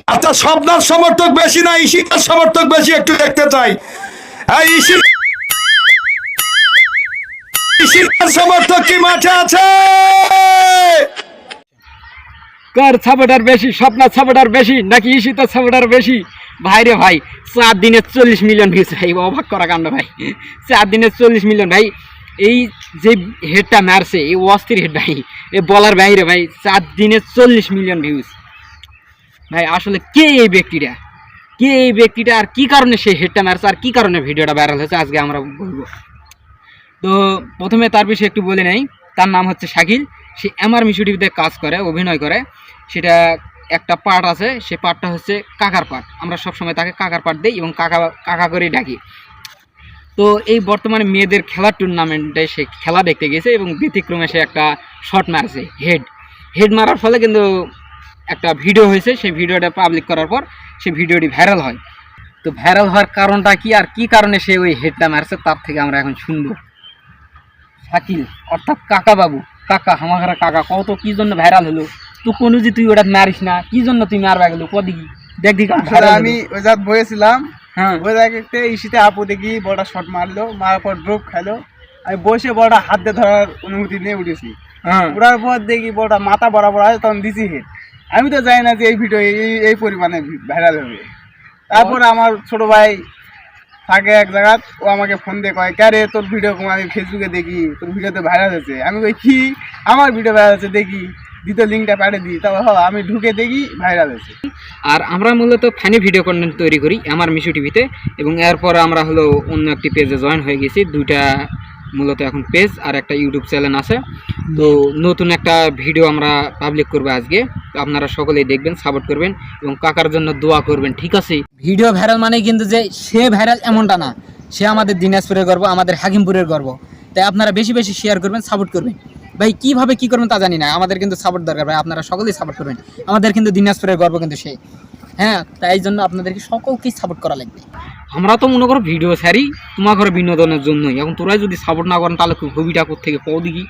আচ্ছা, স্বপ্নার সমর্থক বেশি না ঈশিতার সমর্থক বেশি একটু দেখতে চাই। ঈশিতার সমর্থক কি মাঠে আছে? কার সাপোর্টার বেশি, স্বপ্নার সাপোর্টার বেশি নাকি ঈশিতার সাপোর্টার বেশি? ভাই রে ভাই, 4 দিনে 40 মিলিয়ন ভিউজ ভাই, অবাক করা কাণ্ড ভাই। 4 দিনে 40 মিলিয়ন ভাই। এই যে হেডটা মারছে, এই অস্থির হেড ভাই, এই বলার বাইরে ভাই, 4 দিনে 40 মিলিয়ন ভিউজ ভাই। আসলে কে এই ব্যক্তিটা, কে এই ব্যক্তিটা, আর কি কারণে সে হেডটা মারছে, আর কি কারণে ভিডিওটা ভাইরাল হয়েছে আজকে আমরা বলবো। তো প্রথমে তার বিষয়ে একটু বলে নেই। তার নাম হচ্ছে শাকিল। সে আমার মিশু টিভিতে কাজ করে, অভিনয় করে। সেটা একটা পার্ট আছে, সে পার্টটা হচ্ছে কাকার পার্ট। আমরা সবসময় তাকে কাকার পার্ট দিই এবং কাকা কাকা করেই ডাকি। তো এই বর্তমানে মেয়েদের খেলার টুর্নামেন্টে সে খেলা দেখতে গেছে এবং ব্যতিক্রমে সে একটা শট মারছে, হেড মারার ফলে কিন্তু একটা ভিডিও হয়েছে। সেই ভিডিওটা পাবলিক করার পর সেই ভিডিওটি ভাইরাল হয়। তো ভাইরাল হওয়ার কারণটা কি, আর কি কারণে সে ওই হেডটা মারছে, তার থেকে আমরা এখন শুনবো। শাকিল অর্থাৎ কাকা বাবু, কাকা হামাখারা কাকা, কত কি জন্য ভাইরাল হলো? তো কোনো যে তুই ওটা মারিস না, কি জন্য তুই মারবা গেল কদিকে দেখি। আমি ওই জাত বসেছিলাম, হ্যাঁ, ওই জায়গাতে ইসিতে আপু দেখি বড়টা শট মারলো, মারার পর ড্রপ খাইলো। আমি বসে বড়টা হাত দিয়ে ধরার অনুমতি নিয়ে উঠেছি। হ্যাঁ, উঠার পর দেখি বড়টা মাথা বরাবর আছে, তখন দিছি হেড। আমি তো জানি না যে এই ভিডিও এই পরিমাণে ভাইরাল হবে। তারপরে আমার ছোট ভাই থাকে এক জায়গায়, ও আমাকে ফোন দিয়ে কয়, ক্যারে তোর ভিডিও আমি ফেসবুকে দেখি, তোর ভিডিওতে ভাইরাল হয়েছে। আমি কই কি, আমার ভিডিও ভাইরাল হয়েছে দেখি, দ্বিতীয় লিঙ্কটা পাঠিয়ে দিই। তারপর আমি ঢুকে দেখি ভাইরাল হয়েছে। আর আমরা মূলত ফানি ভিডিও কন্টেন্ট তৈরি করি আমার মিশু টিভিতে, এবং এরপর আমরা হলো অন্য একটি পেজে জয়েন হয়ে গেছি। দুইটা মূলত এখন পেজ আর একটা ইউটিউব চ্যানেল আছে। তো নতুন একটা ভিডিও আমরা পাবলিক করবো আজকে। তো আপনারা সকলেই দেখবেন, সাপোর্ট করবেন এবং কাকার জন্য দোয়া করবেন, ঠিক আছে? ভিডিও ভাইরাল মানে কিন্তু যে সে ভাইরাল এমনটা না, সে আমাদের দিনাজপুরের গর্ব, আমাদের হাকিমপুরের গর্ব। তাই আপনারা বেশি বেশি শেয়ার করবেন, সাপোর্ট করবেন ভাই। কিভাবে কি করবেন তা জানি না, আমাদের কিন্তু সাপোর্ট দরকার ভাই। আপনারা সকলেই সাপোর্ট করবেন, আমাদের কিন্তু দিনাজপুরের গর্ব কিন্তু সে। হ্যাঁ, তাই জন্য আপনাদেরকে সকলকেই সাপোর্ট করা লাগবে। আমরা তো মনে করো ভিডিও ছাড়ি তোমার ঘরে বিনোদনের জন্যই। এখন তোরাই যদি সাপোর্ট না করেন তাহলে ছবিটা কোথেকে পাও দেখি।